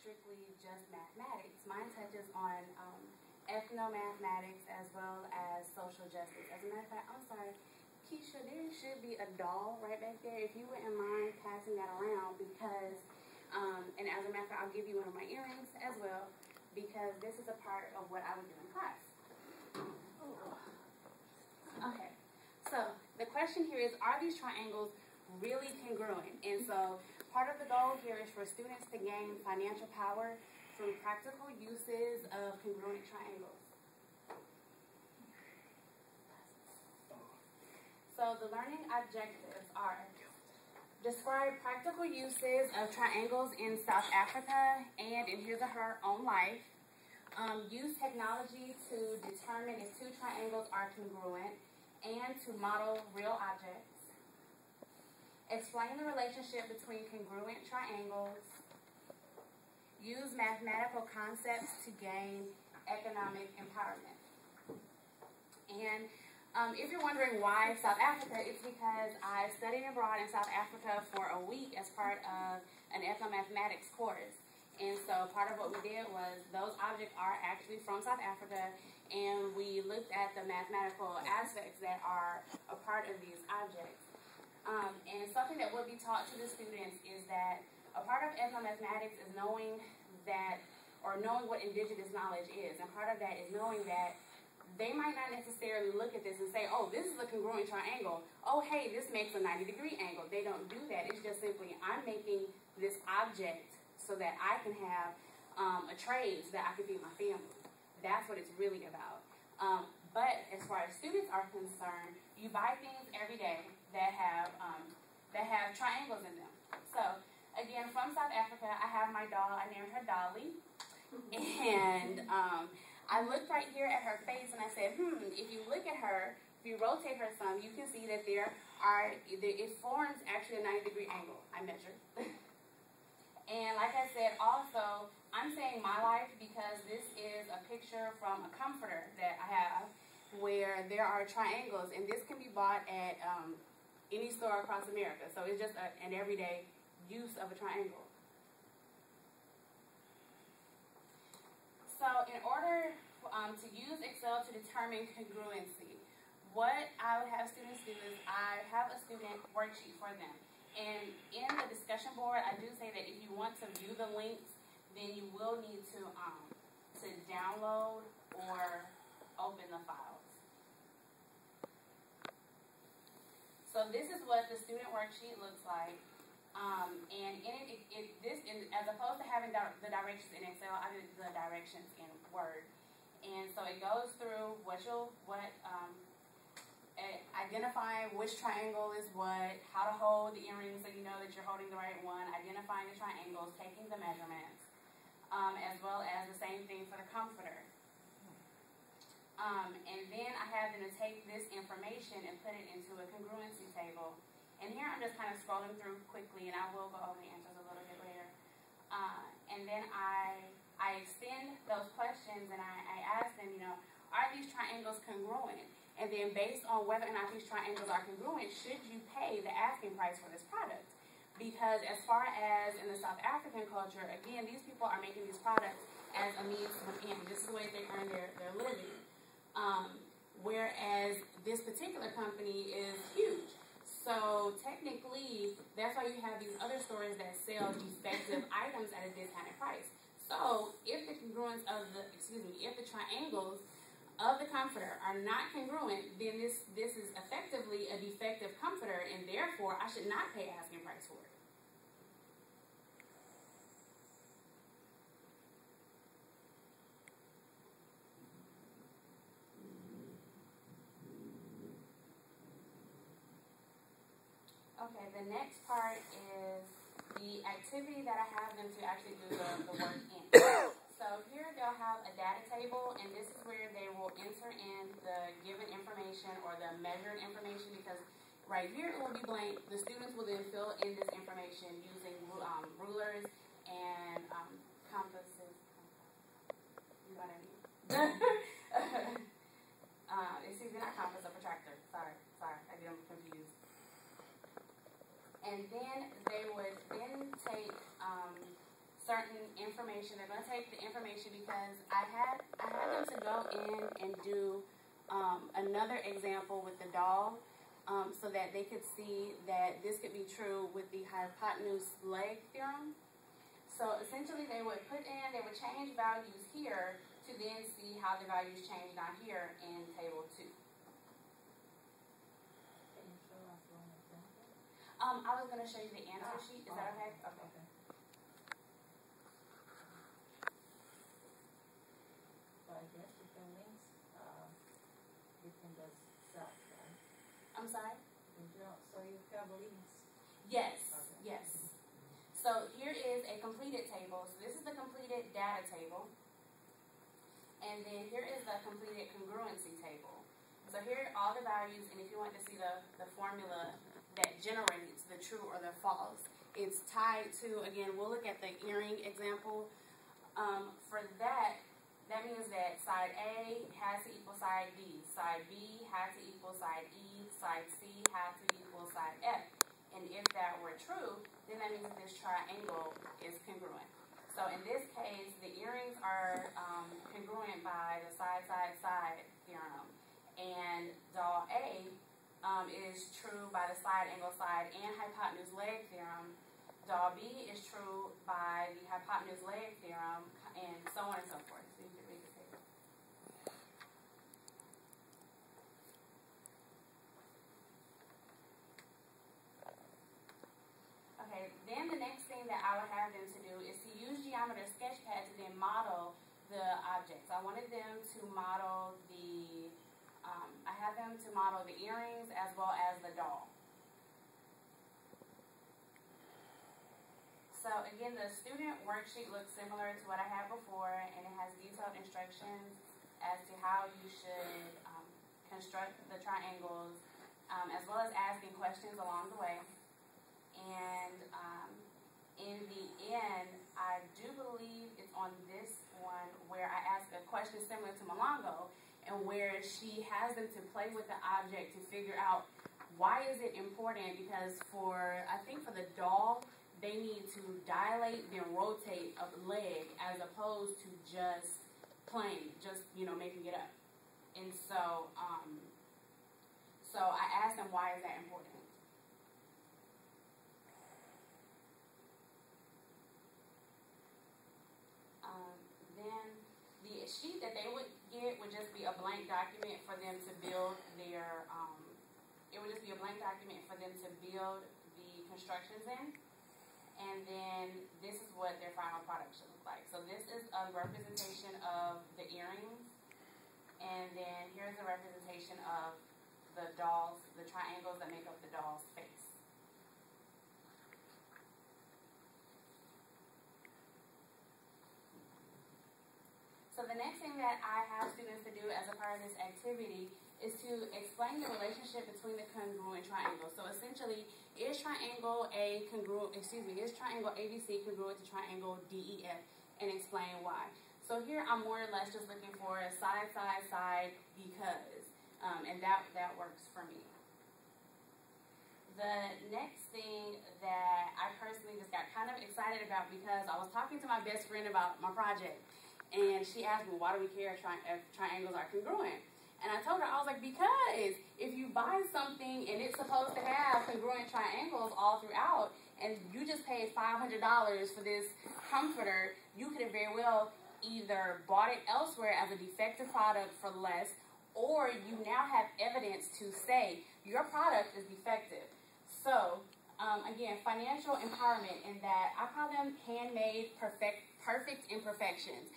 strictly just mathematics. Mine touches on ethnomathematics as well as social justice. As a matter of fact, I'm sorry, Keisha, there should be a doll right back there. If you wouldn't mind passing that around, because, and as a matter of fact, I'll give you one of my earrings as well, because this is a part of what I would do in class. Okay, so the question here is, are these triangles really congruent? And so part of the goal here is for students to gain financial power through practical uses of congruent triangles. So the learning objectives are: describe practical uses of triangles in South Africa and in his or her own life. Use technology to determine if two triangles are congruent and to model real objects. Explain the relationship between congruent triangles. Use mathematical concepts to gain economic empowerment. And if you're wondering why South Africa, it's because I studied abroad in South Africa for a week as part of an ethnomathematics course. And so part of what we did was, those objects are actually from South Africa, and we looked at the mathematical aspects that are a part of these objects. And something that would be taught to the students is that a part of ethnomathematics is knowing that, or knowing what indigenous knowledge is. And part of that is knowing that they might not necessarily look at this and say, oh, this is a congruent triangle. Oh, hey, this makes a 90-degree angle. They don't do that. It's just simply, I'm making this object so that I can have a trade, so that I can feed my family. That's what it's really about. But as far as students are concerned, you buy things every day that have triangles in them. So again, from South Africa, I have my doll. I named her Dolly, and I looked right here at her face, and I said, if you look at her, if you rotate her some, you can see that it forms actually a 90-degree angle. I measured. And like I said, also, I'm saying my life because this is a picture from a comforter that I have where there are triangles, and this can be bought at any store across America. So it's just an everyday use of a triangle. So in order to use Excel to determine congruency, what I would have students do is I have a student worksheet for them. And in the discussion board, I do say that if you want to view the links, then you will need to download or open the files. So this is what the student worksheet looks like. And as opposed to having the directions in Excel, I did the directions in Word. And so it goes through identifying which triangle is what, how to hold the earrings so you know that you're holding the right one, identifying the triangles, taking the measurements, as well as the same thing for the comforter. And then I have them to take this information and put it into a congruency table. And here I'm just kind of scrolling through quickly, and I will go over the answers a little bit later. And then I extend those questions, and I ask them, are these triangles congruent? And then based on whether or not these triangles are congruent, should you pay the asking price for this product? Because as far as in the South African culture, again, these people are making these products as a means to an end. This is the way they earn their living. Whereas this particular company is huge. So technically, that's why you have these other stores that sell defective items at a discounted price. So if the congruence of if the triangles of the comforter are not congruent, then this is effectively a defective comforter, and therefore I should not pay asking price for it. Okay, the next part is the activity that I have them to actually do the work in. So here they'll have a data table, and this is where they will enter in the given information or the measured information, because right here it will be blank. The students will then fill in this information using rulers and compasses. You know what I mean? Excuse me, not compass, a protractor. Sorry, I get them confused. And then they would then take certain information. They're going to take the information because I had them to go in and do another example with the doll so that they could see that this could be true with the hypotenuse leg theorem. So essentially they would change values here to then see how the values change down here in table 2. Can you show us one example? I was going to show you the answer sheet. Is that okay? Okay. So I guess you can link between the cells, right? I'm sorry? So you have links? Yes, Okay. yes. So here is a completed table. So this is the completed data table. And then here is the completed congruency table. So here are all the values, and if you want to see the formula that generates the true or the false, it's tied to, again, we'll look at the earring example. For that means that side A has to equal side B, side B has to equal side E, side C has to equal side F. And if that were true, then that means that this triangle is congruent. So in this case, the earrings are congruent by the side theorem. And doll A is true by the side angle side and hypotenuse leg theorem. Doll B is true by the hypotenuse leg theorem, and so on and so forth. So you can read the table. Okay, then the next thing that I would have them to do is to use Geometer Sketchpad to then model the objects. I wanted them to model the earrings as well as the doll. So again, the student worksheet looks similar to what I had before, and it has detailed instructions as to how you should construct the triangles, as well as asking questions along the way. And in the end, I do believe it's on this one where I ask a question similar to Malongo, and where she has them to play with the object to figure out why is it important, because I think for the doll, they need to dilate then rotate a leg as opposed to just playing, just, making it up. And so, so I asked them, why is that important? Then the sheet that they would get would just be a blank document for them to build their, it would just be a blank document for them to build the constructions in. And then this is what their final product should look like. So this is a representation of the earrings. And then here's a representation of the dolls, the triangles that make up the doll's face. So the next thing that I have students to do as a part of this activity is to explain the relationship between the congruent triangles. So essentially, is triangle ABC congruent to triangle DEF, and explain why. So here I'm more or less just looking for a side, because, and that works for me. The next thing that I personally just got kind of excited about, because I was talking to my best friend about my project, and she asked me, why do we care if triangles are congruent? And I told her, I was like, because if you buy something and it's supposed to have congruent triangles all throughout, and you just paid $500 for this comforter, you could have very well either bought it elsewhere as a defective product for less, or you now have evidence to say your product is defective. So, again, financial empowerment, in that I call them handmade perfect imperfections,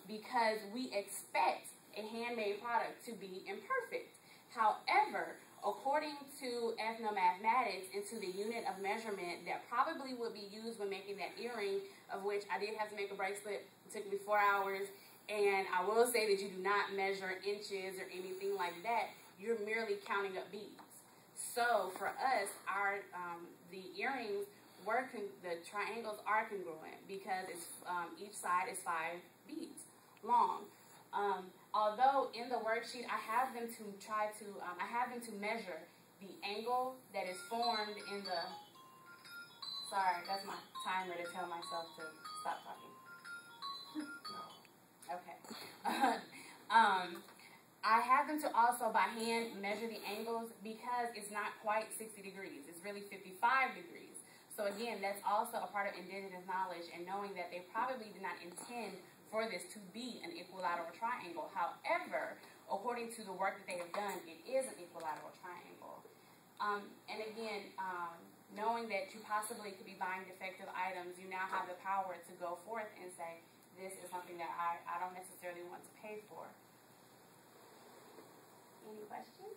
because we expect a handmade product to be imperfect. However, according to ethnomathematics and to the unit of measurement that probably would be used when making that earring, of which I did have to make a bracelet, it took me 4 hours, and I will say that you do not measure inches or anything like that. You're merely counting up beads. So for us, the earrings the triangles are congruent, because it's each side is 5 beads long. Although in the worksheet I have them to measure the angle that is formed in the Sorry, that's my timer to tell myself to stop talking. Okay. I have them to also by hand measure the angles because it's not quite 60 degrees. It's really 55 degrees. So again, that's also a part of indigenous knowledge and knowing that they probably did not intend for this to be an equilateral triangle. However, according to the work that they have done, it is an equilateral triangle. And again, knowing that you possibly could be buying defective items, you now have the power to go forth and say, this is something that I don't necessarily want to pay for. Any questions?